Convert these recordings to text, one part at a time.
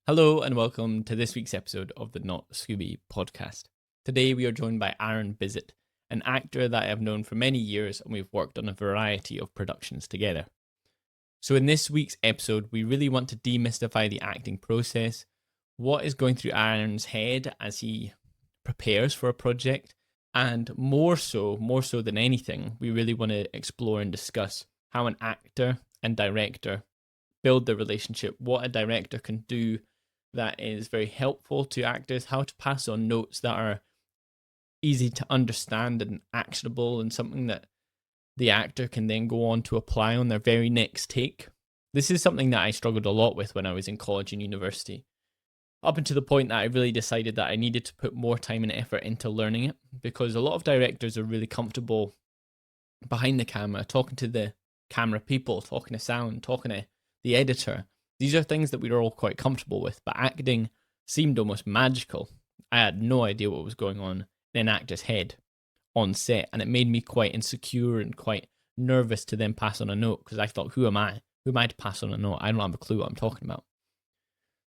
Hello and welcome to this week's episode of the Not Scooby Podcast. Today we are joined by Aaron Bisset, an actor that I have known for many years, and we've worked on a variety of productions together. So in this week's episode, we really want to demystify the acting process, what is going through Aaron's head as he prepares for a project, and more so than anything, we really want to explore and discuss how an actor and director build the relationship, what a director can do that is very helpful to actors, how to pass on notes that are easy to understand and actionable, and something that the actor can then go on to apply on their very next take. This is something that I struggled a lot with when I was in college and university, up until the point that I really decided that I needed to put more time and effort into learning it, because a lot of directors are really comfortable behind the camera, talking to the camera people, talking to sound, talking to the editor. These are things that we were all quite comfortable with, but acting seemed almost magical. I had no idea what was going on in an actor's head on set, and it made me quite insecure and quite nervous to then pass on a note, because I thought, who am I? Who am I to pass on a note? I don't have a clue what I'm talking about.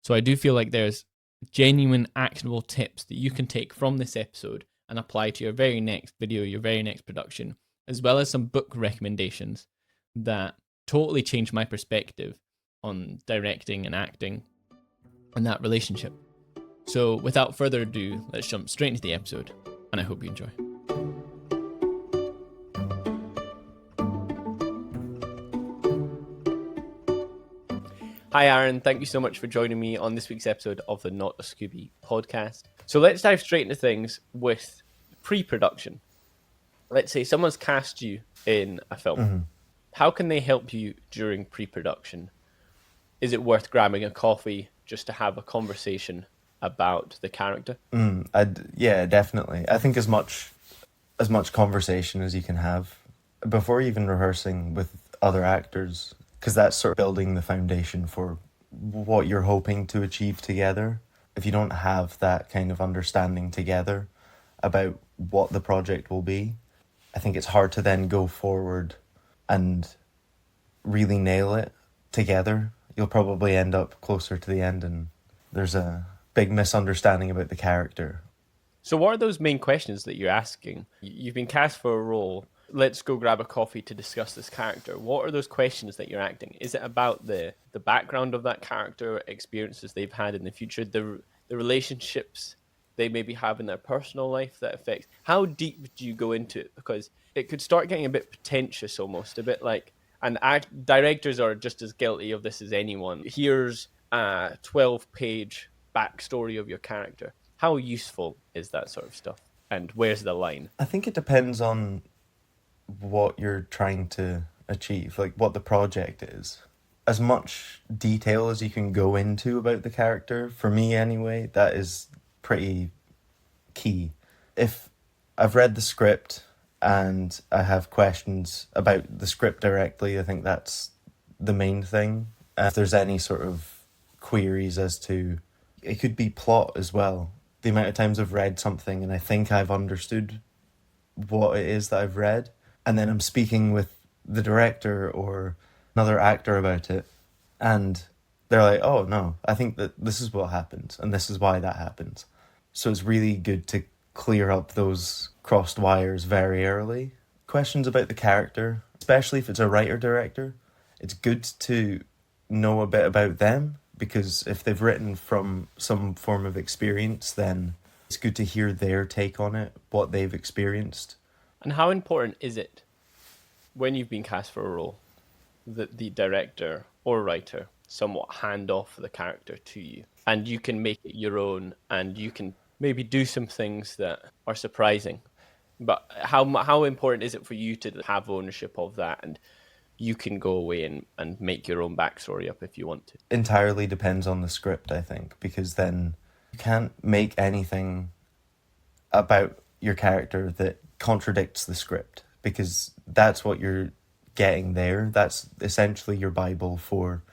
So I do feel like there's genuine actionable tips that you can take from this episode and apply to your very next video, your very next production, as well as some book recommendations that totally changed my perspective on directing and acting and that relationship. So without further ado, let's jump straight into the episode, and I hope you enjoy. Hi Aaron, thank you so much for joining me on this week's episode of the Not a Scooby podcast. So let's dive straight into things with pre-production. Let's say someone's cast you in a film. Mm-hmm. How can they help you during pre-production? Is it worth grabbing a coffee just to have a conversation about the character? Yeah, definitely. I think as much conversation as you can have before even rehearsing with other actors, because that's sort of building the foundation for what you're hoping to achieve together. If you don't have that kind of understanding together about what the project will be, I think it's hard to then go forward and really nail it together. You'll probably end up closer to the end and there's a big misunderstanding about the character. So what are those main questions that you're asking? You've been cast for a role. Let's go grab a coffee to discuss this character. What are those questions that you're acting? Is it about the background of that character, experiences they've had in the future, the relationships they maybe have in their personal life that affects? How deep do you go into it? Because it could start getting a bit pretentious almost, a bit like, and directors are just as guilty of this as anyone. Here's a 12-page backstory of your character. How useful is that sort of stuff? And where's the line? I think it depends on what you're trying to achieve, like what the project is. As much detail as you can go into about the character, for me anyway, that is pretty key. If I've read the script and I have questions about the script directly, I think that's the main thing. If there's any sort of queries as to, it could be plot as well. The amount of times I've read something and I think I've understood what it is that I've read, and then I'm speaking with the director or another actor about it, and they're like, oh no, I think that this is what happens and this is why that happens. So it's really good to clear up those crossed wires very early. Questions about the character, especially if it's a writer-director, it's good to know a bit about them, because if they've written from some form of experience, then it's good to hear their take on it, what they've experienced. And how important is it when you've been cast for a role that the director or writer somewhat hand off the character to you, and you can make it your own, and you can maybe do some things that are surprising? But how important is it for you to have ownership of that, and you can go away and make your own backstory up if you want to? Entirely depends on the script, I think, because then you can't make anything about your character that contradicts the script, because that's what you're getting there. That's essentially your Bible for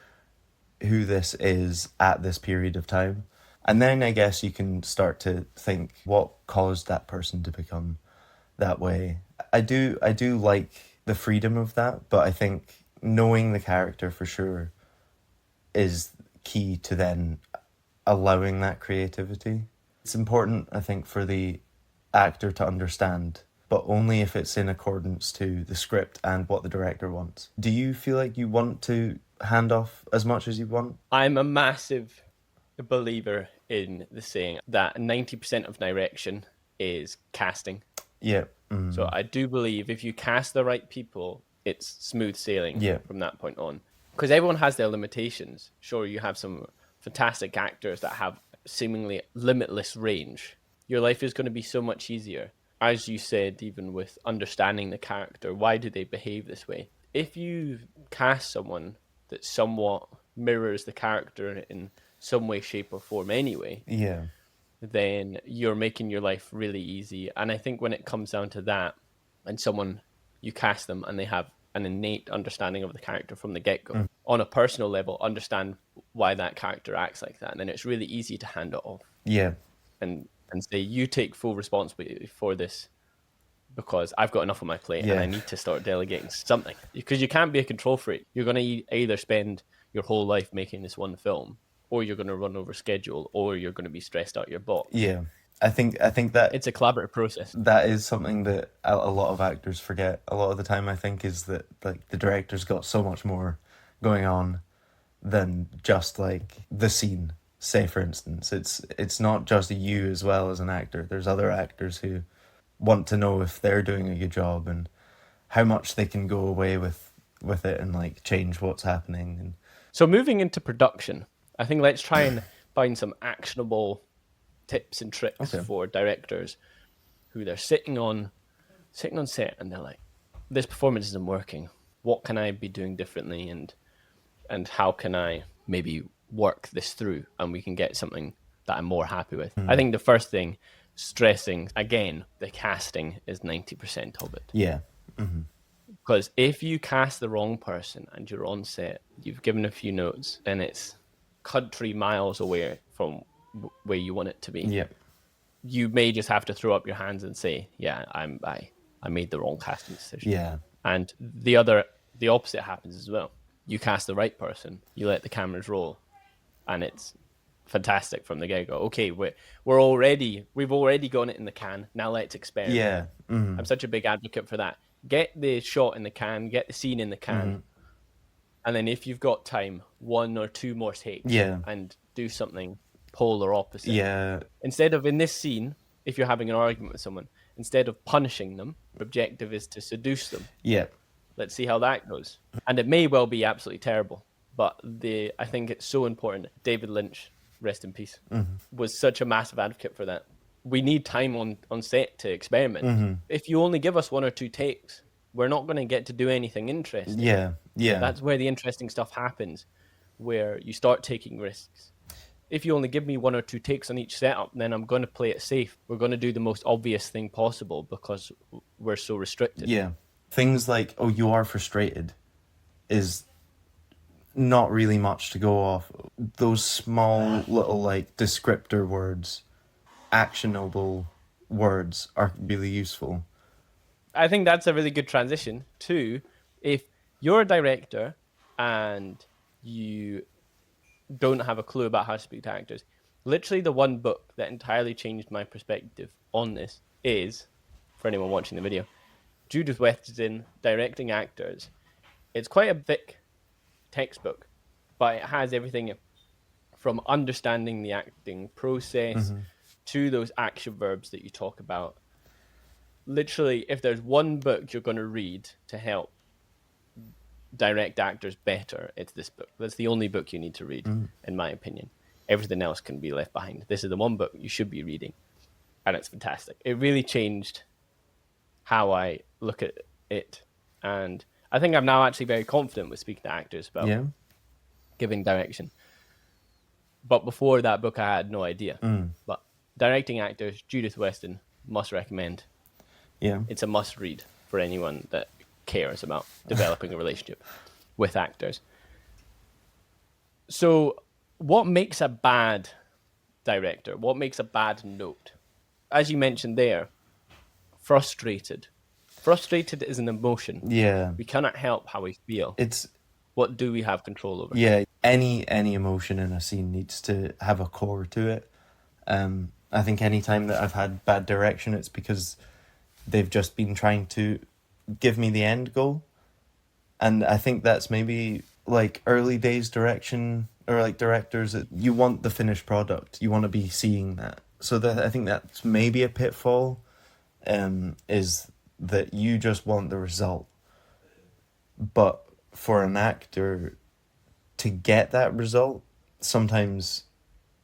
who this is at this period of time. And then I guess you can start to think what caused that person to become that way. I do like the freedom of that, but I think knowing the character for sure is key to then allowing that creativity. It's important, I think, for the actor to understand, but only if it's in accordance to the script and what the director wants. Do you feel like you want to hand off as much as you want? I'm a massive believer in the saying that 90% of direction is casting. Yeah. So I do believe if you cast the right people, it's smooth sailing from that point on. Because everyone has their limitations. Sure, you have some fantastic actors that have seemingly limitless range. Your life is going to be so much easier. As you said, even with understanding the character, why do they behave this way? If you cast someone that somewhat mirrors the character in some way, shape, or form anyway, then you're making your life really easy. And I think when it comes down to that, and someone, you cast them and they have an innate understanding of the character from the get-go, on a personal level, understand why that character acts like that, and then it's really easy to hand it off. And say, you take full responsibility for this because I've got enough on my plate and I need to start delegating something. Because you can't be a control freak. You're going to either spend your whole life making this one film, or you're going to run over schedule, or you're going to be stressed out your box. Yeah. I think that it's a collaborative process. That is something that a lot of actors forget a lot of the time, I think, is that like the director's got so much more going on than just like the scene. Say, for instance, it's not just you as well as an actor. There's other actors who want to know if they're doing a good job and how much they can go away with it and like change what's happening. And so moving into production, I think let's try and find some actionable tips and tricks for directors who they're sitting on set and they're like, this performance isn't working. What can I be doing differently, and how can I maybe work this through and we can get something that I'm more happy with? I think the first thing, stressing again, the casting is 90% of it. Yeah. Because if you cast the wrong person and you're on set, you've given a few notes and it's country miles away from where you want it to be. Yeah. You may just have to throw up your hands and say, yeah, I made the wrong casting decision. Yeah. And the opposite happens as well. You cast the right person, you let the cameras roll, and it's fantastic from the get-go. Okay, we've already got it in the can. Now let's experiment. Yeah. I'm such a big advocate for that. Get the shot in the can, get the scene in the can, and then if you've got time, 1 or 2 more takes, and do something polar opposite. Yeah. Instead of in this scene, if you're having an argument with someone, instead of punishing them, the objective is to seduce them. Yeah. Let's see how that goes. And it may well be absolutely terrible, but I think it's so important. David Lynch, rest in peace, was such a massive advocate for that. We need time on set to experiment. If you only give us 1 or 2 takes, we're not going to get to do anything interesting. Yeah. That's where the interesting stuff happens, where you start taking risks. If you only give me 1 or 2 takes on each setup, then I'm going to play it safe. We're going to do the most obvious thing possible because we're so restricted. Yeah. Things like, oh, you are frustrated is not really much to go off. Those small little like descriptor words, actionable words are really useful. I think that's a really good transition to, if you're a director and you don't have a clue about how to speak to actors, literally the one book that entirely changed my perspective on this is, for anyone watching the video, Judith Weston, Directing Actors. It's quite a thick textbook, but it has everything from understanding the acting process to those action verbs that you talk about. Literally, if there's one book you're going to read to help direct actors better, it's this book. That's the only book you need to read, in my opinion. Everything else can be left behind. This is the one book you should be reading, and it's fantastic. It really changed how I look at it, and I think I'm now actually very confident with speaking to actors about giving direction. But before that book, I had no idea. But Directing Actors, Judith Weston, must recommend. Yeah, it's a must read for anyone that cares about developing a relationship with actors. So what makes a bad director? What makes a bad note? As you mentioned there, frustrated. Frustrated is an emotion. Yeah. We cannot help how we feel. It's What do we have control over? Yeah, any emotion in a scene needs to have a core to it. I think any time that I've had bad direction, it's because they've just been trying to give me the end goal. And I think that's maybe like early days direction, or like directors, that you want the finished product. You want to be seeing that. So that I think that's maybe a pitfall, is that you just want the result. But for an actor to get that result, sometimes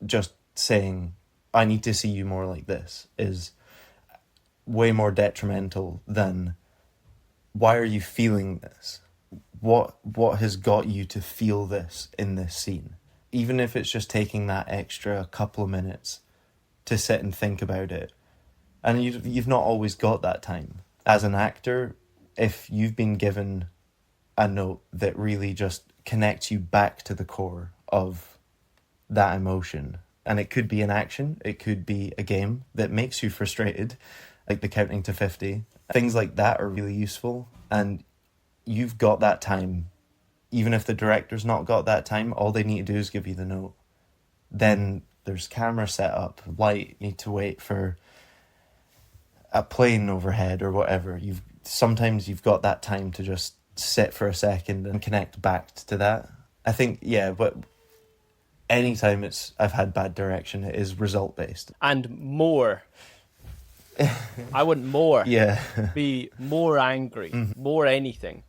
just saying, I need to see you more like this, is way more detrimental than, why are you feeling this? What has got you to feel this in this scene? Even if it's just taking that extra couple of minutes to sit and think about it. And you've not always got that time. As an actor, if you've been given a note that really just connects you back to the core of that emotion, and it could be an action, it could be a game that makes you frustrated, like the counting to 50. Things like that are really useful, and you've got that time. Even if the director's not got that time, all they need to do is give you the note. Then there's camera set up, light, need to wait for a plane overhead or whatever. Sometimes you've got that time to just sit for a second and connect back to that. I think, yeah, but anytime I've had bad direction, it is result based. And more. I want more. Yeah. Be more angry, more anything.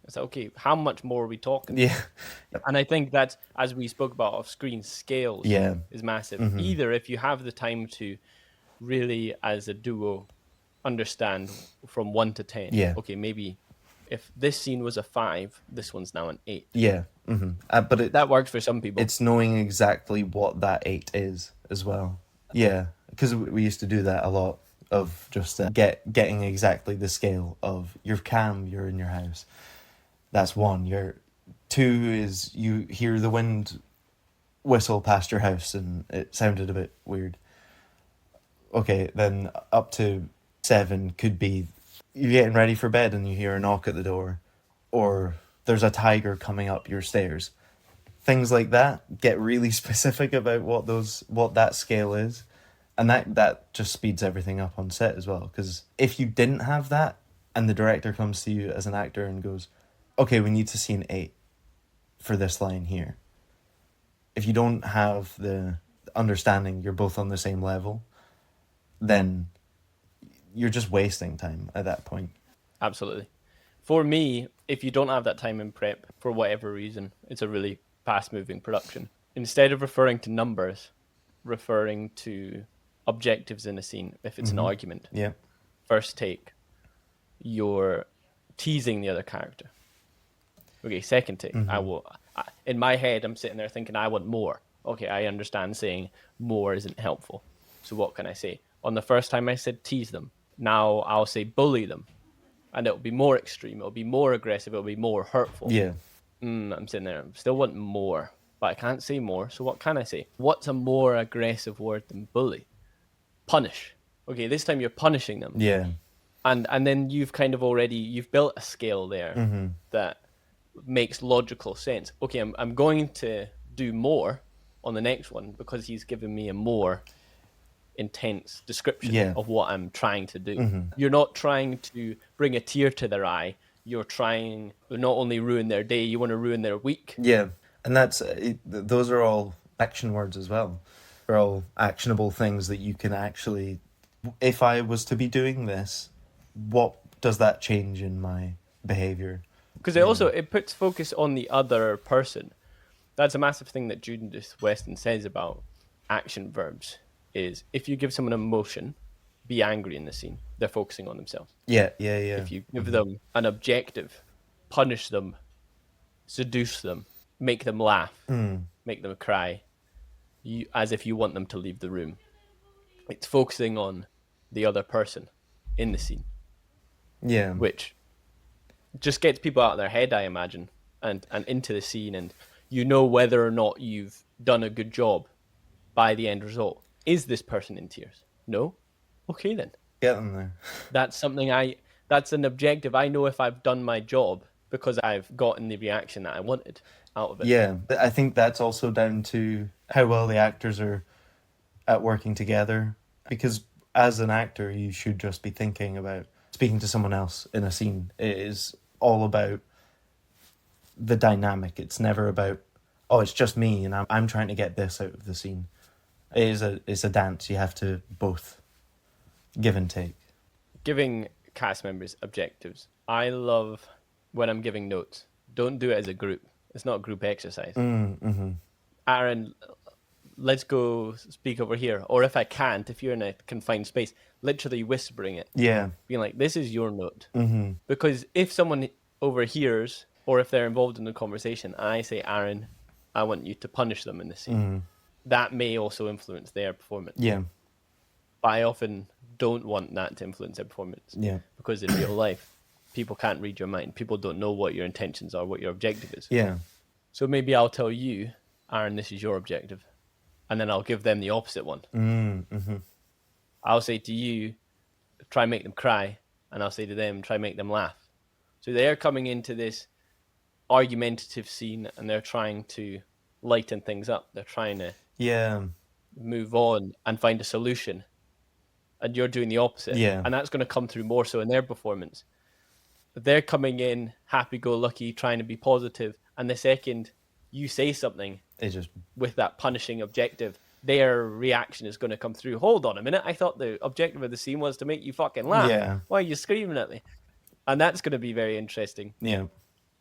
It's like, okay, how much more are we talking? Yeah. And I think that, as we spoke about, off-screen scales is massive. Either if you have the time to really, as a duo, understand from 1 to 10. Yeah. Okay, maybe if this scene was a 5, this one's now an 8. Yeah. But that works for some people. It's knowing exactly what that 8 is as well. Yeah, because we used to do that a lot, of just getting exactly the scale of, you're calm, you're in your house. That's 1. Your 2 is you hear the wind whistle past your house and it sounded a bit weird. Okay, then up to 7 could be you're getting ready for bed and you hear a knock at the door, or there's a tiger coming up your stairs. Things like that. Get really specific about what that scale is, and that just speeds everything up on set as well. Because if you didn't have that, and the director comes to you as an actor and goes, okay, we need to see an 8 for this line here. If you don't have the understanding, you're both on the same level, then you're just wasting time at that point. Absolutely. For me, if you don't have that time in prep, for whatever reason, it's a really fast-moving production. Instead of referring to numbers, referring to objectives in a scene, if it's an argument. Yeah. First take, you're teasing the other character. Okay, second take, in my head, I'm sitting there thinking, I want more. Okay, I understand saying more isn't helpful. So what can I say? On the first time I said tease them. Now I'll say bully them. And it'll be more extreme, it'll be more aggressive, it'll be more hurtful. Yeah. I'm sitting there, I still want more, but I can't say more, so what can I say? What's a more aggressive word than bully? Punish. Okay, this time you're punishing them. Yeah. And then you've kind of you've built a scale there that makes logical sense. Okay, I'm going to do more on the next one because he's given me a more intense description of what I'm trying to do. You're not trying to bring a tear to their eye. You're trying to not only ruin their day, you want to ruin their week. Yeah, and those are all action words as well. They're all actionable things that you can actually, if I was to be doing this, what does that change in my behavior? Because it puts focus on the other person. That's a massive thing that Judith Weston says about action verbs, is if you give someone emotion, be angry in the scene, they're focusing on themselves. Yeah. If you give them an objective, punish them, seduce them, make them laugh, make them cry, as if you want them to leave the room. It's focusing on the other person in the scene. Yeah. Which just gets people out of their head, I imagine, and into the scene, and you know whether or not you've done a good job by the end result. Is this person in tears? No? Okay then. Get them there. That's an objective. I know if I've done my job because I've gotten the reaction that I wanted out of it. Yeah, I think that's also down to how well the actors are at working together, because as an actor you should just be thinking about speaking to someone else in a scene. It is all about the dynamic. It's never about, oh, it's just me and I'm trying to get this out of the scene. It's a dance. You have to both give and take. Giving cast members objectives. I love when I'm giving notes. Don't do it as a group. It's not a group exercise. Mm-hmm. Aaron, let's go speak over here. Or if I can't, if you're in a confined space, literally whispering it. Yeah. Being like, this is your note. Mm-hmm. Because if someone overhears, or if they're involved in the conversation, and I say, Aaron, I want you to punish them in this scene, Mm-hmm. that may also influence their performance. Yeah. But I often don't want that to influence their performance. Yeah. Because in real life, people can't read your mind. People don't know what your intentions are, what your objective is. Yeah. So maybe I'll tell you, Aaron, this is your objective. And then I'll give them the opposite one. Mm-hmm. I'll say to you, try and make them cry. And I'll say to them, try and make them laugh. So they're coming into this argumentative scene and they're trying to lighten things up. They're trying to move on and find a solution. And you're doing the opposite. Yeah. And that's going to come through more so in their performance. They're coming in happy-go-lucky, trying to be positive, and the second you say something with that punishing objective, their reaction is going to come through. Hold on a minute, I thought the objective of the scene was to make you fucking laugh. Yeah. Why are you screaming at me? And that's going to be very interesting. Yeah.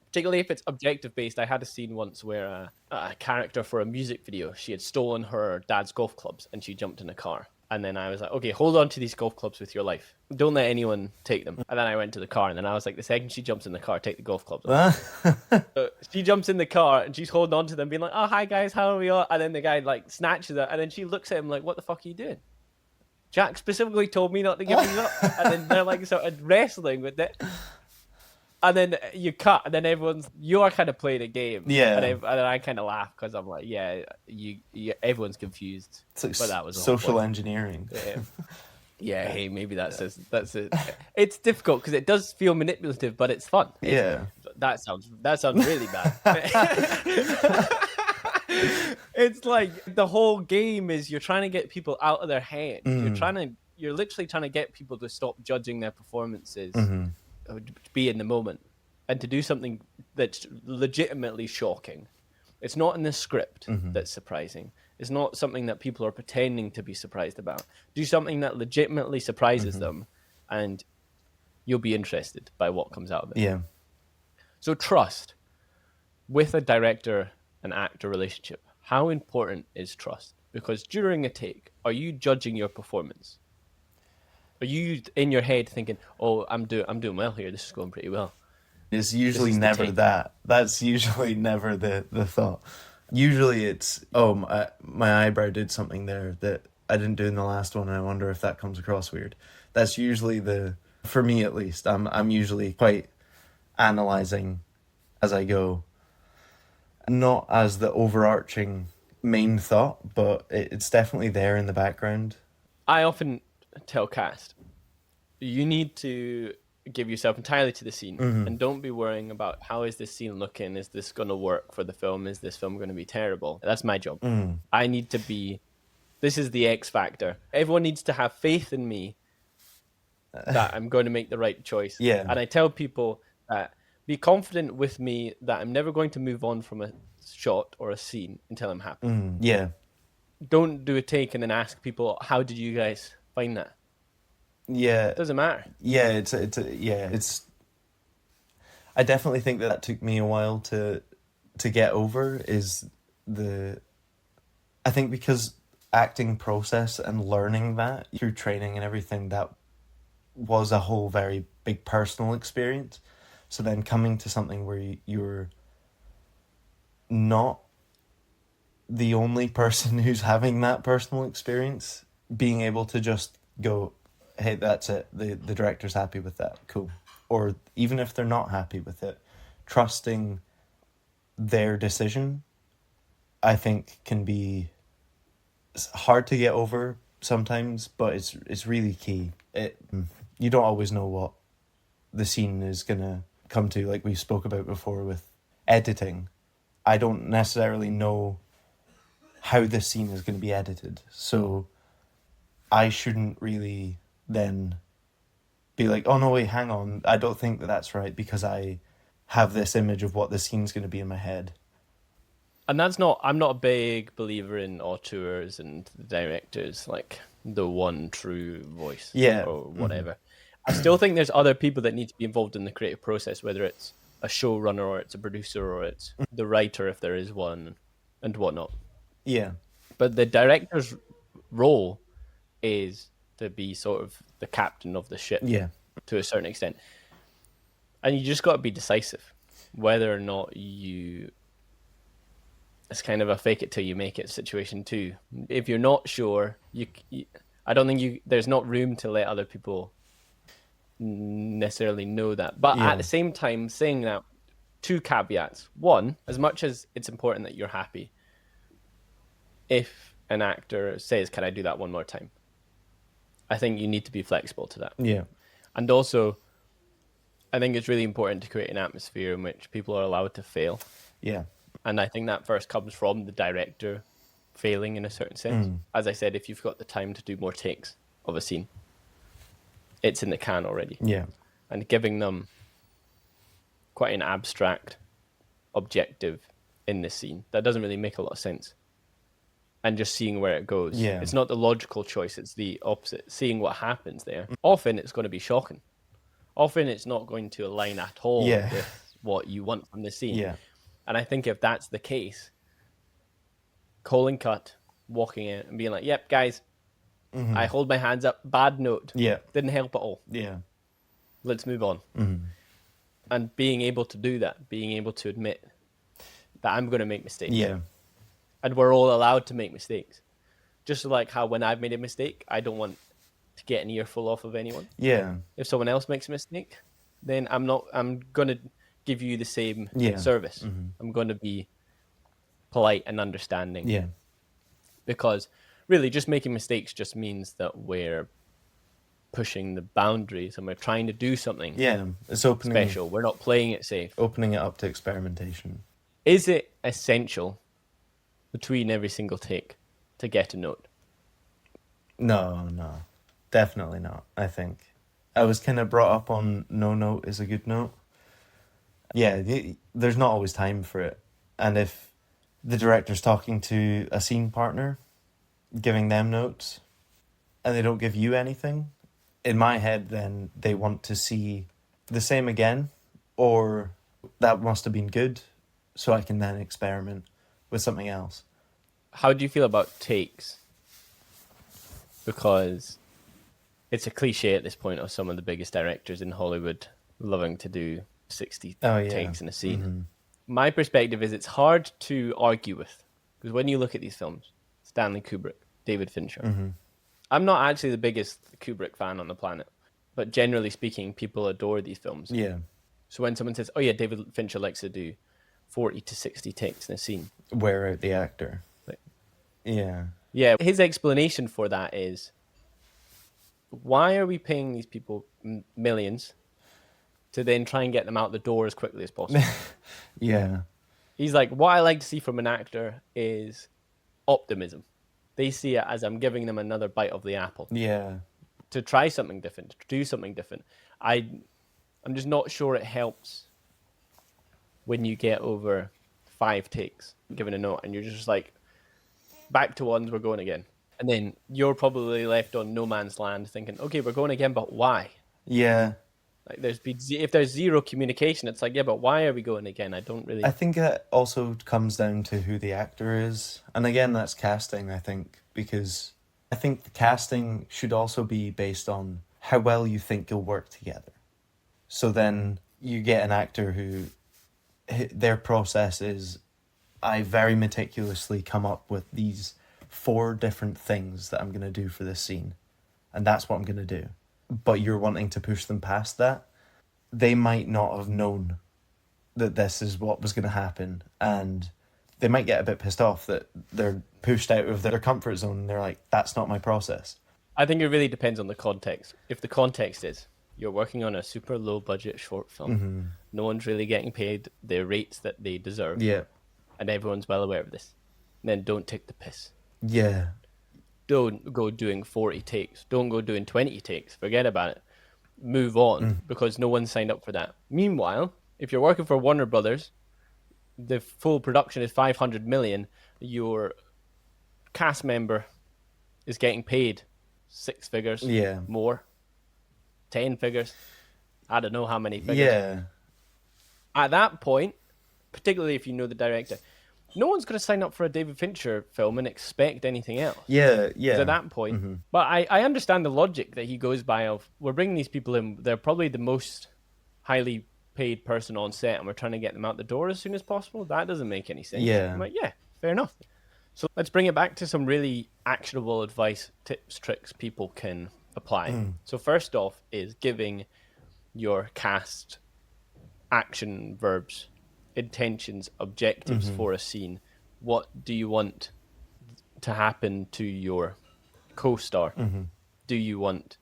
Particularly if it's objective-based. I had a scene once where a character for a music video, she had stolen her dad's golf clubs, and she jumped in a car. And then I was like, okay, hold on to these golf clubs with your life. Don't let anyone take them. And then I went to the car, and then I was like, the second she jumps in the car, take the golf clubs off. So she jumps in the car, and she's holding on to them, being like, oh, hi, guys, how are we all? And then the guy, like, snatches it, and then she looks at him like, what the fuck are you doing? Jack specifically told me not to give these up. And then they're, like, sort of wrestling with it. And then you cut, and then you are kind of playing a game. Yeah. And then I kind of laugh, because I'm like, yeah, everyone's confused. It's like but that was social engineering. Yeah, hey, maybe that's it. It's difficult because it does feel manipulative, but it's fun. That sounds really bad. It's like the whole game is you're trying to get people out of their head. Mm-hmm. You're literally trying to get people to stop judging their performances, Mm-hmm. to be in the moment, and to do something that's legitimately shocking. It's not in the script that's surprising. It's not something that people are pretending to be surprised about. Do something that legitimately surprises them, and you'll be interested by what comes out of it. Yeah. So trust with a director and actor relationship. How important is trust? Because during a take, are you judging your performance? Are you in your head thinking, "Oh, I'm doing well here. This is going pretty well"? It's usually never that. That's usually never the thought. Usually it's, oh, my eyebrow did something there that I didn't do in the last one, and I wonder if that comes across weird. That's usually for me at least, I'm usually quite analysing as I go. Not as the overarching main thought, but it's definitely there in the background. I often tell cast, you need to give yourself entirely to the scene, and don't be worrying about how is this scene looking, is this going to work for the film, is this film going to be terrible. That's my job. I need to be, this is the X factor. Everyone needs to have faith in me that I'm going to make the right choice. Yeah. And I tell people that be confident with me that I'm never going to move on from a shot or a scene until I'm happy. Yeah. Don't do a take and then ask people, how did you guys find that? Yeah. It doesn't matter. Yeah, it's I definitely think that took me a while to get over, I think because acting process and learning that through training and everything, that was a whole very big personal experience. So then coming to something where you're not the only person who's having that personal experience, being able to just go, hey, that's it, the director's happy with that, cool. Or even if they're not happy with it, trusting their decision, I think can be hard to get over sometimes, but it's really key. You don't always know what the scene is gonna come to, like we spoke about before with editing, I don't necessarily know how this scene is going to be edited. So I shouldn't really then be like, oh no, wait, hang on, I don't think that that's right because I have this image of what the scene's going to be in my head. And I'm not a big believer in auteurs and directors, like the one true voice or whatever. I still think there's other people that need to be involved in the creative process, whether it's a showrunner or it's a producer or it's the writer, if there is one, and whatnot. Yeah. But the director's role is to be sort of the captain of the ship to a certain extent. And you just got to be decisive, whether or not it's kind of a fake it till you make it situation too. If you're not sure, I don't think there's not room to let other people necessarily know that. But at the same time, saying that, two caveats. One, as much as it's important that you're happy, if an actor says, can I do that one more time? I think you need to be flexible to that. Yeah. And also, I think it's really important to create an atmosphere in which people are allowed to fail. Yeah. And I think that first comes from the director failing in a certain sense. As I said, if you've got the time to do more takes of a scene, it's in the can already. Yeah. And giving them quite an abstract objective in this scene that doesn't really make a lot of sense. And just seeing where it goes. Yeah. It's not the logical choice, it's the opposite. Seeing what happens there. Often it's going to be shocking. Often it's not going to align at all with what you want from the scene. Yeah. And I think if that's the case, calling cut, walking in and being like, yep, guys, I hold my hands up, bad note. Yeah. Didn't help at all. Yeah. Let's move on. And being able to do that, being able to admit that I'm going to make mistakes. Yeah. And we're all allowed to make mistakes. Just like how when I've made a mistake, I don't want to get an earful off of anyone. Yeah. If someone else makes a mistake, then I'm going to give you the same service. I'm going to be polite and understanding. Yeah. Because really just making mistakes just means that we're pushing the boundaries and we're trying to do something it's opening special. We're not playing it safe. Opening it up to experimentation. Is it essential between every single take to get a note? No, definitely not. I think I was kind of brought up on no note is a good note. Yeah, there's not always time for it. And if the director's talking to a scene partner, giving them notes, and they don't give you anything, in my head, then they want to see the same again, or that must have been good, so I can then experiment with something else. How do you feel about takes? Because it's a cliche at this point of some of the biggest directors in Hollywood loving to do 60 takes in a scene. My perspective is it's hard to argue with, because when you look at these films, Stanley Kubrick, David Fincher, I'm not actually the biggest Kubrick fan on the planet, but generally speaking, people adore these films. Yeah. So when someone says, oh yeah, David Fincher likes to do 40 to 60 takes in a scene. Wear out the actor. Like, yeah. Yeah, his explanation for that is, why are we paying these people millions to then try and get them out the door as quickly as possible? Yeah. He's like, what I like to see from an actor is optimism. They see it as I'm giving them another bite of the apple. Yeah. To try something different, to do something different. I'm just not sure it helps when you get over 5 takes given a note and you're just like, back to ones, we're going again. And then you're probably left on no man's land thinking, okay, we're going again, but why? Yeah. Like if there's zero communication, it's like, yeah, but why are we going again? I don't really... I think that also comes down to who the actor is. And again, that's casting, I think, because I think the casting should also be based on how well you think you'll work together. So then you get an actor who, their process is, I very meticulously come up with these 4 different things that I'm going to do for this scene. And that's what I'm going to do. But you're wanting to push them past that. They might not have known that this is what was going to happen. And they might get a bit pissed off that they're pushed out of their comfort zone. And they're like, that's not my process. I think it really depends on the context. If the context is, you're working on a super low budget short film. No one's really getting paid the rates that they deserve. Yeah. And everyone's well aware of this. Then don't take the piss. Yeah. Don't go doing 40 takes. Don't go doing 20 takes. Forget about it. Move on, because no one signed up for that. Meanwhile, if you're working for Warner Brothers, the full production is 500 million. Your cast member is getting paid 6 figures, more, 10 figures. I don't know how many figures. Yeah. At that point, particularly if you know the director, no one's going to sign up for a David Fincher film and expect anything else. Yeah. At that point. But I understand the logic that he goes by of, we're bringing these people in, they're probably the most highly paid person on set, and we're trying to get them out the door as soon as possible. That doesn't make any sense. Yeah. I'm like, yeah, fair enough. So let's bring it back to some really actionable advice, tips, tricks people can apply. So first off is giving your cast action verbs, intentions, objectives for a scene. What do you want to happen to your co-star? Do you want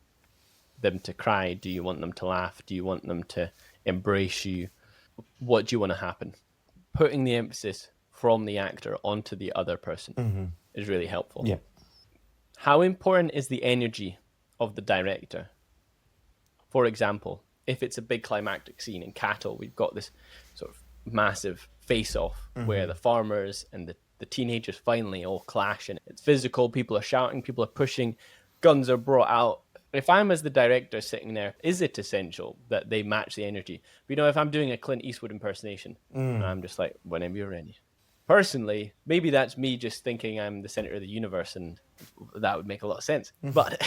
them to cry? Do you want them to laugh? Do you want them to embrace you? What do you want to happen? Putting the emphasis from the actor onto the other person is really helpful. Yeah. How important is the energy of the director? For example, if it's a big climactic scene in Cattle, we've got this sort of massive face-off where the farmers and the teenagers finally all clash, and it's physical. People are shouting, people are pushing, guns are brought out. If I'm as the director sitting there, is it essential that they match the energy? But, if I'm doing a Clint Eastwood impersonation, I'm just like, whenever you're ready. Personally, maybe that's me just thinking I'm the center of the universe, and that would make a lot of sense. But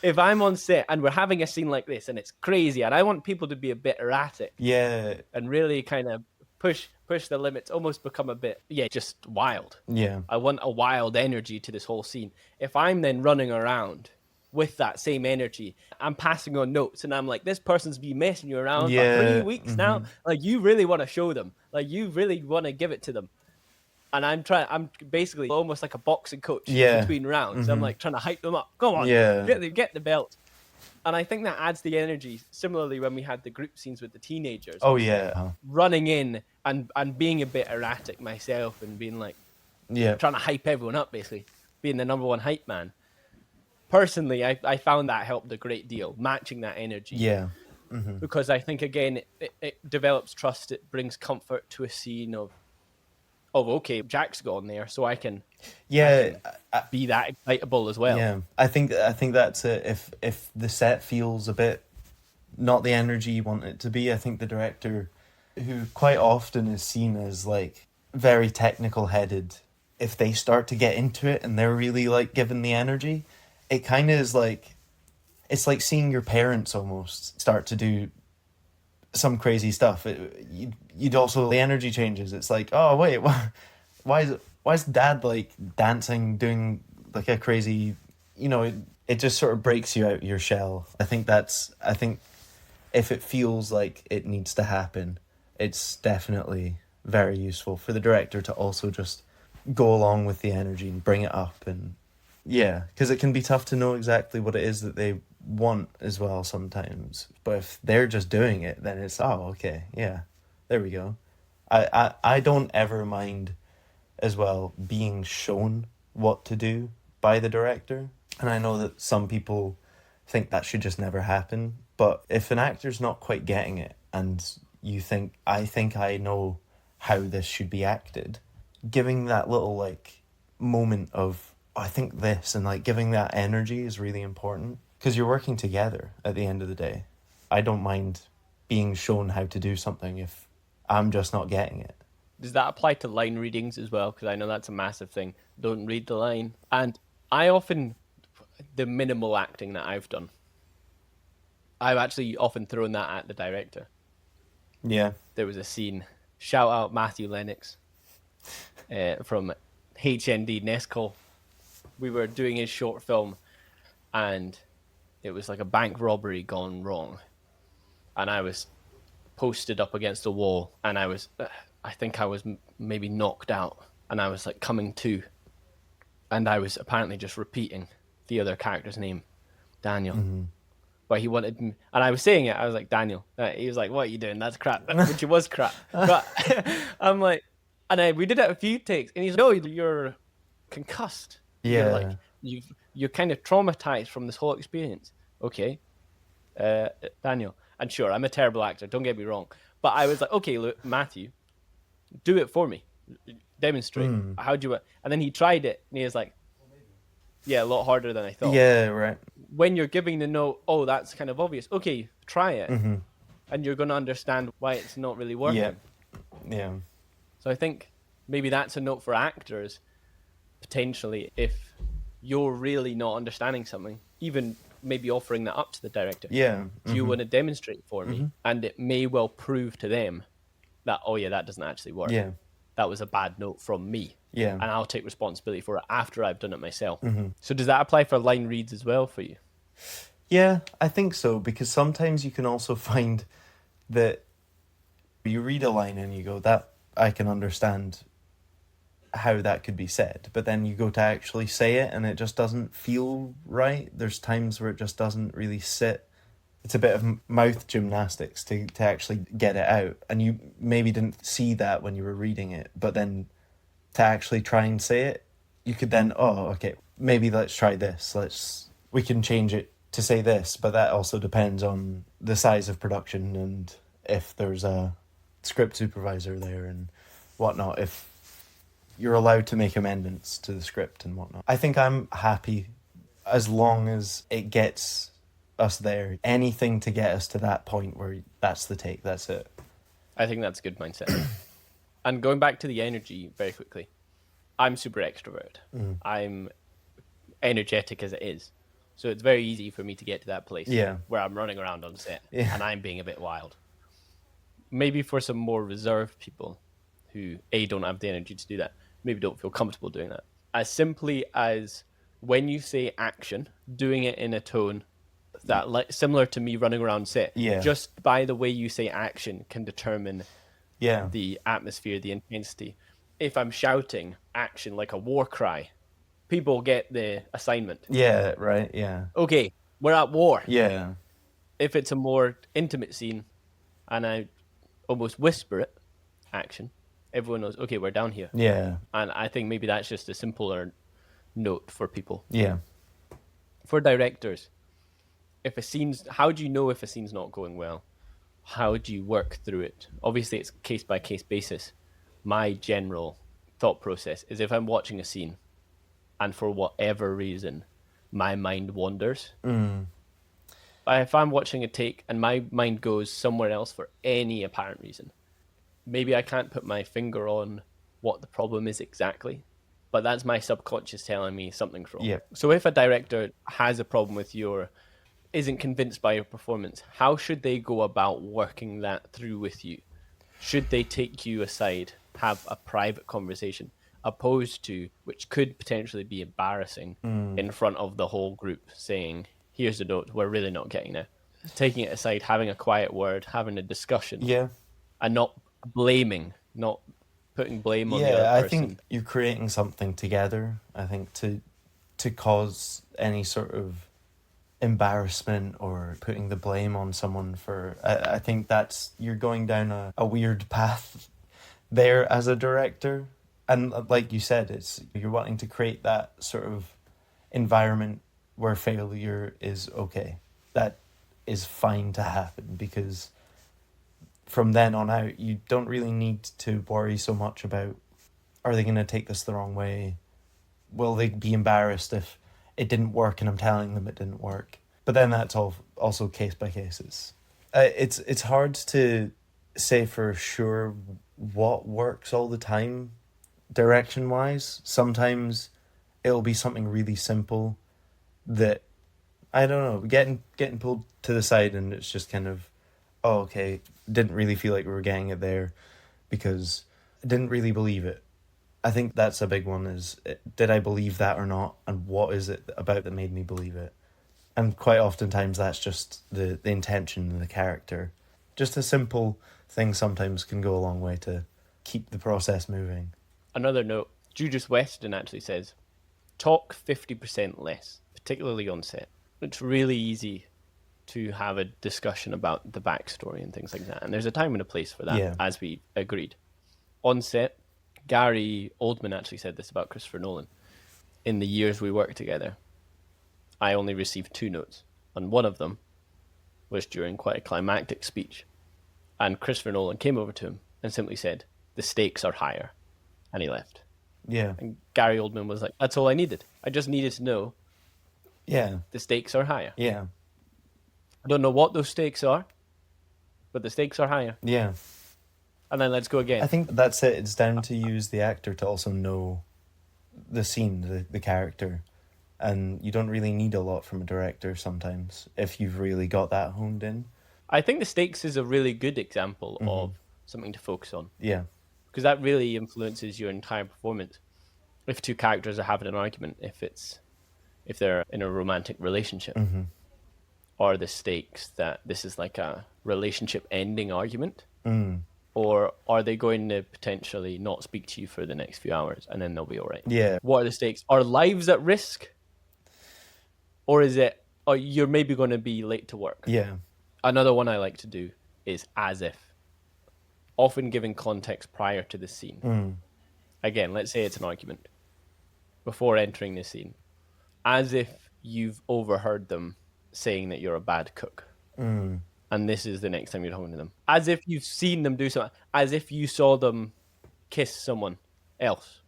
if I'm on set and we're having a scene like this and it's crazy, and I want people to be a bit erratic, and really kind of push the limits, almost become a bit, just wild. Yeah. I want a wild energy to this whole scene. If I'm then running around with that same energy, I'm passing on notes, and I'm like, this person's been messing you around for 3 weeks now. Like, you really want to show them. Like, you really want to give it to them. And I'm basically almost like a boxing coach between rounds. I'm like trying to hype them up. Go on, get the belt. And I think that adds the energy. Similarly, when we had the group scenes with the teenagers. Running in and being a bit erratic myself, and being like, trying to hype everyone up, basically. Being the number one hype man. Personally, I found that helped a great deal, matching that energy. Yeah. Because I think, again, it develops trust. It brings comfort to a scene of okay, Jack's gone there, so I can be that excitable as well. Yeah, I think that's it. If the set feels a bit not the energy you want it to be, I think the director, who quite often is seen as like very technical headed, if they start to get into it and they're really like given the energy, it kind of is like, it's like seeing your parents almost start to do some crazy stuff. You'd also, the energy changes. It's like, oh wait, why is dad like dancing, doing like a crazy, it just sort of breaks you out of your shell. I think if it feels like it needs to happen, it's definitely very useful for the director to also just go along with the energy and bring it up. And because it can be tough to know exactly what it is that they want as well sometimes. But if they're just doing it, then it's, okay, there we go. I don't ever mind as well being shown what to do by the director. And I know that some people think that should just never happen. But if an actor's not quite getting it and you think, I know how this should be acted, giving that little like moment of, I think this, and like giving that energy is really important. Because you're working together at the end of the day. I don't mind being shown how to do something if I'm just not getting it. Does that apply to line readings as well? Because I know that's a massive thing. Don't read the line. And the minimal acting that I've done, I've actually often thrown that at the director. Yeah. There was a scene, shout out Matthew Lennox from HND Nescol. We were doing his short film, and it was like a bank robbery gone wrong. And I was posted up against a wall, and I think I was maybe knocked out, and I was like coming to, and I was apparently just repeating the other character's name, Daniel. But he wanted me, and I was saying it. I was like, Daniel. He was like, "What are you doing? That's crap," which it was crap. But I'm like, we did it a few takes, and he's like, "No, you're concussed. You're like you're kind of traumatized from this whole experience." Okay, Daniel, and sure, I'm a terrible actor. Don't get me wrong, but I was like, "Okay, look, Matthew, do it for me. Demonstrate. How do you?" And then he tried it, and he was like, "Yeah, a lot harder than I thought." Yeah, right. When you're giving the note, oh, that's kind of obvious. Okay, try it, and you're going to understand why it's not really working. Yeah. So I think maybe that's a note for actors, potentially, if you're really not understanding something, even maybe offering that up to the director. Yeah. Do you want to demonstrate for me? And it may well prove to them that, oh yeah, that doesn't actually work. Yeah. That was a bad note from me. Yeah. And I'll take responsibility for it after I've done it myself. So does that apply for line reads as well for you? Yeah, I think so, because sometimes you can also find that you read a line and you go, that I can understand how that could be said, but then you go to actually say it and it just doesn't feel right. There's times where it just doesn't really sit. It's a bit of mouth gymnastics to actually get it out, and you maybe didn't see that when you were reading it, but then to actually try and say it, you could then, oh, okay, maybe let's try this. We can change it to say this, but that also depends on the size of production and if there's a script supervisor there and whatnot, if you're allowed to make amendments to the script and whatnot. I think I'm happy as long as it gets us there. Anything to get us to that point where that's the take, that's it. I think that's a good mindset. And going back to the energy very quickly, I'm super extrovert. I'm energetic as it is. So it's very easy for me to get to that place where I'm running around on set and I'm being a bit wild. Maybe for some more reserved people who, A, don't have the energy to do that, maybe don't feel comfortable doing that. As simply as when you say action, doing it in a tone that, like, similar to me running around set, just by the way you say action can determine the atmosphere, the intensity. If I'm shouting action like a war cry, people get the assignment. Yeah, right, yeah. Okay, we're at war. Yeah. If it's a more intimate scene and I almost whisper it, action, everyone knows, okay, we're down here. Yeah. And I think maybe that's just a simpler note for people. Yeah. For directors, if a scene's, how do you know if a scene's not going well? How do you work through it? Obviously, it's case by case basis. My general thought process is if I'm watching a scene and for whatever reason my mind wanders, if I'm watching a take and my mind goes somewhere else for any apparent reason, maybe I can't put my finger on what the problem is exactly, but that's my subconscious telling me something's wrong. Yep. So if a director has a problem with isn't convinced by your performance, how should they go about working that through with you? Should they take you aside, have a private conversation, opposed to, which could potentially be embarrassing, in front of the whole group, saying, here's the note, we're really not getting it. Taking it aside, having a quiet word, having a discussion. Yeah. And not blaming, not putting blame on the other person. I think you're creating something together. I think to cause any sort of embarrassment or putting the blame on someone for, I think that's, you're going down a weird path there as a director. And like you said, it's, you're wanting to create that sort of environment where failure is okay. That is fine to happen, because from then on out, you don't really need to worry so much about, are they going to take this the wrong way? Will they be embarrassed if it didn't work and I'm telling them it didn't work? But then that's also case by cases. It's hard to say for sure what works all the time, direction-wise. Sometimes it'll be something really simple that, I don't know, getting pulled to the side and it's just kind of, oh, okay, didn't really feel like we were getting it there because I didn't really believe it. I think that's a big one, is, did I believe that or not? And what is it about that made me believe it? And quite oftentimes that's just the intention and the character. Just a simple thing sometimes can go a long way to keep the process moving. Another note, Judas Weston actually says, talk 50% less, particularly on set. It's really easy to have a discussion about the backstory and things like that. And there's a time and a place for that, as we agreed. On set, Gary Oldman actually said this about Christopher Nolan. In the years we worked together, I only received 2 notes. And one of them was during quite a climactic speech. And Christopher Nolan came over to him and simply said, "The stakes are higher." And he left. Yeah. And Gary Oldman was like, "That's all I needed. I just needed to know the stakes are higher." Yeah. I don't know what those stakes are, but the stakes are higher. Yeah. And then let's go again. I think that's it. It's down to use the actor to also know the scene, the character. And you don't really need a lot from a director sometimes if you've really got that honed in. I think the stakes is a really good example of something to focus on. Yeah. Because that really influences your entire performance. If 2 characters are having an argument, if they're in a romantic relationship, are the stakes that this is like a relationship ending argument? Or are they going to potentially not speak to you for the next few hours and then they'll be all right? Yeah. What are the stakes? Are lives at risk? Or is it, or you're maybe going to be late to work? Yeah. Another one I like to do is as if. Often giving context prior to the scene. Again, let's say it's an argument. Before entering the scene. As if you've overheard them saying that you're a bad cook. And this is the next time you're talking to them. As if you've seen them do something. As if you saw them kiss someone else.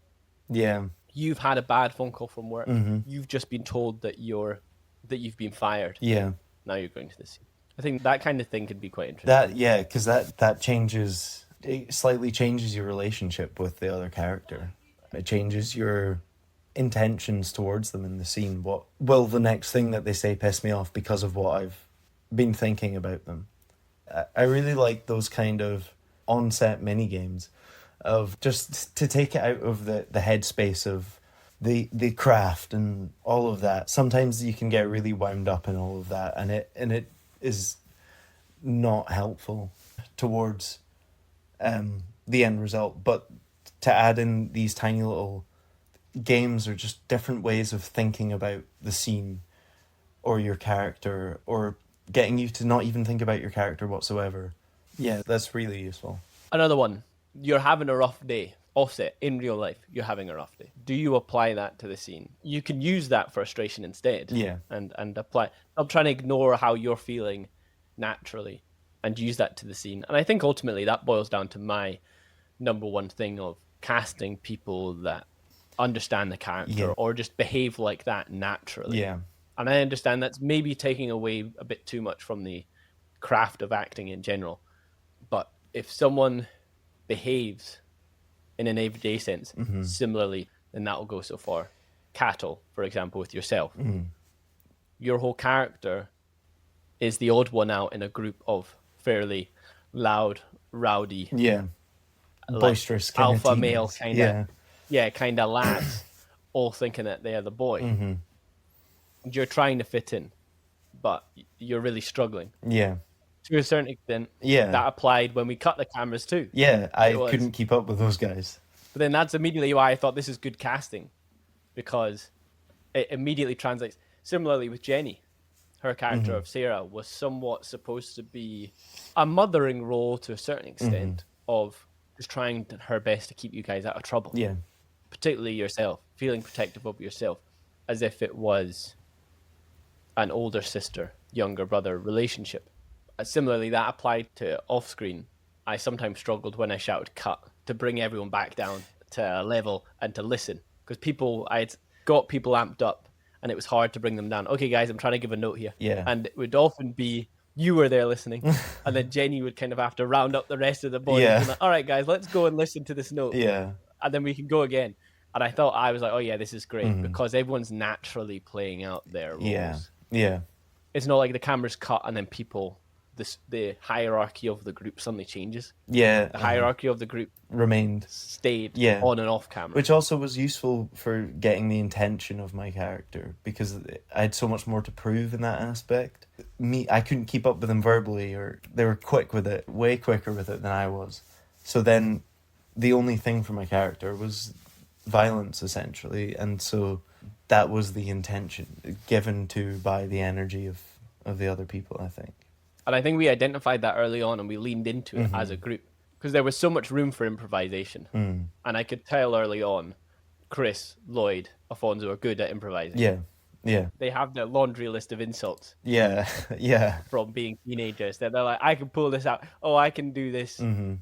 Yeah. You've had a bad phone call from work. You've just been told that you've been fired. Yeah. Now you're going to the scene. I think that kind of thing could be quite interesting. Because that changes, it slightly changes your relationship with the other character. It changes your intentions towards them in the scene. What will the next thing that they say piss me off because of what I've been thinking about them? I really like those kind of on-set mini games of just to take it out of the headspace of the craft and all of that. Sometimes you can get really wound up in all of that, and it is not helpful towards the end result. But to add in these tiny little games or just different ways of thinking about the scene or your character, or getting you to not even think about your character whatsoever. Yeah, that's really useful. Another one. You're having a rough day. Offset, in real life, you're having a rough day. Do you apply that to the scene? You can use that frustration instead. Yeah. And apply. I'm trying to ignore how you're feeling naturally and use that to the scene. And I think ultimately that boils down to my number one thing of casting people that understand the character or just behave like that naturally. Yeah. And I understand that's maybe taking away a bit too much from the craft of acting in general. But if someone behaves in an everyday sense similarly, then that will go so far. Cattle, for example, with yourself. Your whole character is the odd one out in a group of fairly loud, rowdy, boisterous like alpha kind of male kind of kind of lads, all thinking that they are the boy. And you're trying to fit in, but you're really struggling. Yeah. To a certain extent, that applied when we cut the cameras too. Yeah, I couldn't keep up with those guys. But then that's immediately why I thought this is good casting, because it immediately translates. Similarly with Jenny, her character of Sarah was somewhat supposed to be a mothering role to a certain extent of just trying her best to keep you guys out of trouble. Yeah. Particularly yourself, feeling protective of yourself, as if it was an older sister, younger brother relationship. Similarly, that applied to off-screen. I sometimes struggled when I shouted cut to bring everyone back down to a level and to listen. Because I'd got people amped up and it was hard to bring them down. Okay, guys, I'm trying to give a note here. Yeah. And it would often be you were there listening. And then Jenny would kind of have to round up the rest of the boys. Yeah. And be like, all right, guys, let's go and listen to this note. Yeah. And then we can go again. And I thought, I was like, oh yeah, this is great. Because everyone's naturally playing out their roles. Yeah. Yeah. It's not like the camera's cut and then the hierarchy of the group suddenly changes. Yeah. The hierarchy of the group remained. Stayed on and off camera. Which also was useful for getting the intention of my character, because I had so much more to prove in that aspect. I couldn't keep up with them verbally, or they were quick with it, way quicker with it than I was. So then the only thing for my character was violence, essentially. And so that was the intention given to by the energy of of the other people, I think. And I think we identified that early on and we leaned into it as a group because there was so much room for improvisation. And I could tell early on, Chris, Lloyd, Afonso are good at improvising. Yeah. They have their laundry list of insults. Yeah. From being teenagers. They're like, I can pull this out. Oh, I can do this. And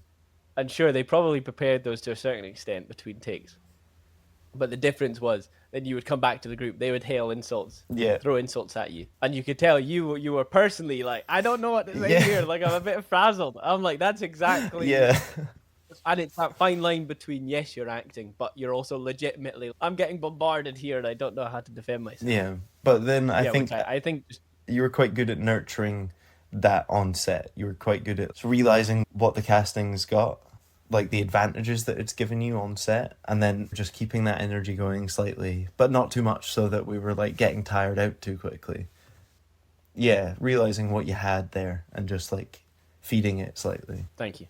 sure, they probably prepared those to a certain extent between takes. But the difference was then you would come back to the group, they would hail insults, throw insults at you. And you could tell you were personally like, I don't know what to say here. Like, I'm a bit frazzled. I'm like, that's exactly. And it's that fine line between, yes, you're acting, but you're also legitimately, I'm getting bombarded here and I don't know how to defend myself. Yeah. But then I think just, you were quite good at nurturing that on set. You were quite good at realizing what the casting's got, like the advantages that it's given you on set, and then just keeping that energy going slightly, but not too much so that we were like getting tired out too quickly. Yeah, realizing what you had there and just like feeding it slightly. Thank you.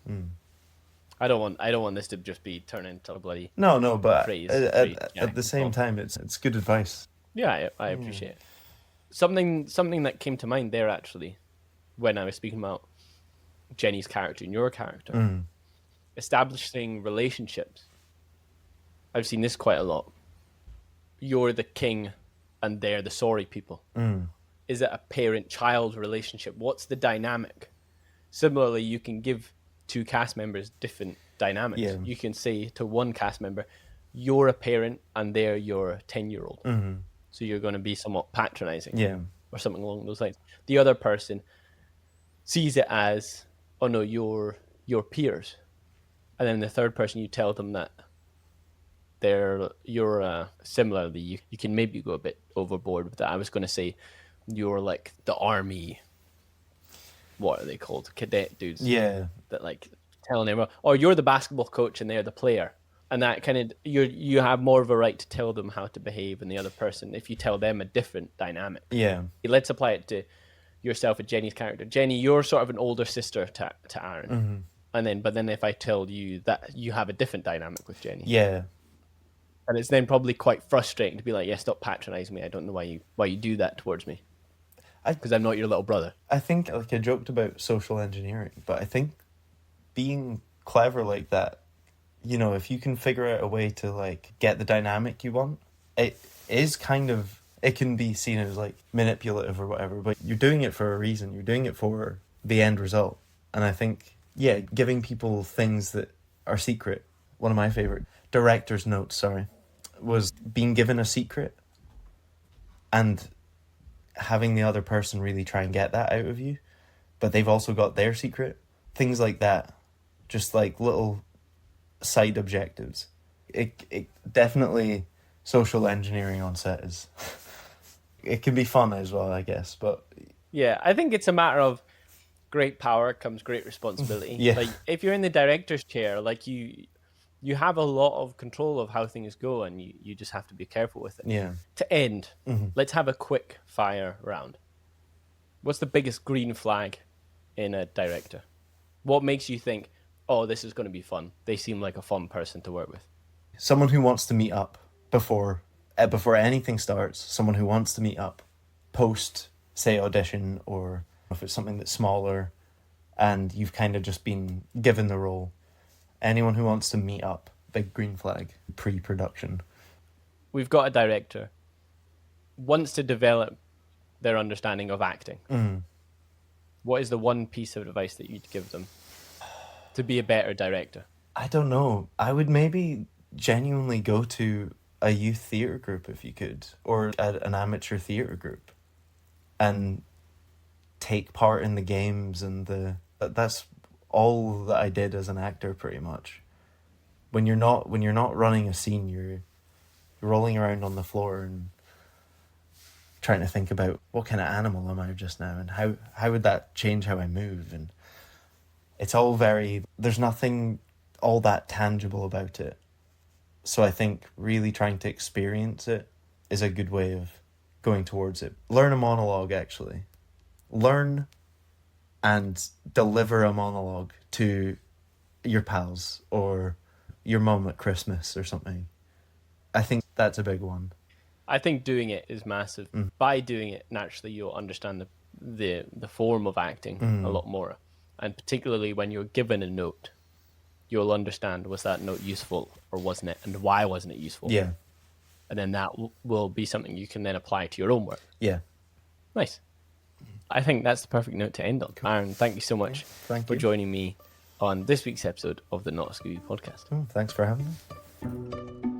I don't want this to just be turned into a bloody no, but phrase. At the same time, it's good advice. Yeah, I appreciate it. Something that came to mind there actually, when I was speaking about Jenny's character and your character, establishing relationships. I've seen this quite a lot. You're the king, and they're the sorry people. Is it a parent-child relationship? What's the dynamic? Similarly, you can give two cast members different dynamics. Yeah. You can say to one cast member, you're a parent and they're your 10-year-old. So you're going to be somewhat patronizing or something along those lines. The other person sees it as, oh no, you're peers. And then the third person, you tell them that you're similarly, you can maybe go a bit overboard with that. I was going to say you're like the army, what are they called? Cadet dudes. Yeah. That like telling everyone, or you're the basketball coach and they're the player. And that kind of, you have more of a right to tell them how to behave than the other person if you tell them a different dynamic. Yeah. Let's apply it to yourself and Jenny's character. Jenny, you're sort of an older sister to Aaron. But then if I tell you that you have a different dynamic with Jenny. Yeah. And it's then probably quite frustrating to be like, yeah, stop patronizing me. I don't know why you do that towards me. Because I'm not your little brother. I think, like, I joked about social engineering, but I think being clever like that, you know, if you can figure out a way to, like, get the dynamic you want, it is kind of, it can be seen as, like, manipulative or whatever, but you're doing it for a reason. You're doing it for the end result. And I think, giving people things that are secret. One of my favorite director's notes, was being given a secret and having the other person really try and get that out of you, but they've also got their secret. Things like that. Just like little side objectives. It definitely, social engineering on set is it can be fun as well, I guess, but yeah, I think it's a matter of great power comes great responsibility. Like if you're in the director's chair, like you have a lot of control of how things go, and you just have to be careful with it. Yeah. To end, let's have a quick fire round. What's the biggest green flag in a director? What makes you think, oh, this is going to be fun? They seem like a fun person to work with. Someone who wants to meet up before anything starts. Someone who wants to meet up post, say, audition, or if it's something that's smaller and you've kind of just been given the role. Anyone who wants to meet up, big green flag, pre-production. We've got a director, wants to develop their understanding of acting. What is the one piece of advice that you'd give them to be a better director? I don't know. I would maybe genuinely go to a youth theatre group if you could, or an amateur theatre group, and take part in the games and that's all that I did as an actor pretty much. When you're not running a scene, you're rolling around on the floor and trying to think about what kind of animal am I just now, and how would that change how I move, and it's all there's nothing all that tangible about it. So I think really trying to experience it is a good way of going towards it. Learn a monologue, actually. Learn and deliver a monologue to your pals or your mum at Christmas or something. I think that's a big one. I think doing it is massive. By doing it, naturally, you'll understand the form of acting a lot more. And particularly when you're given a note, you'll understand, was that note useful or wasn't it? And why wasn't it useful? Yeah. And then that will be something you can then apply to your own work. Yeah. Nice. I think that's the perfect note to end on. Cool. Aaron, thank you so much for joining me on this week's episode of the Not a Scooby podcast. Thanks for having me.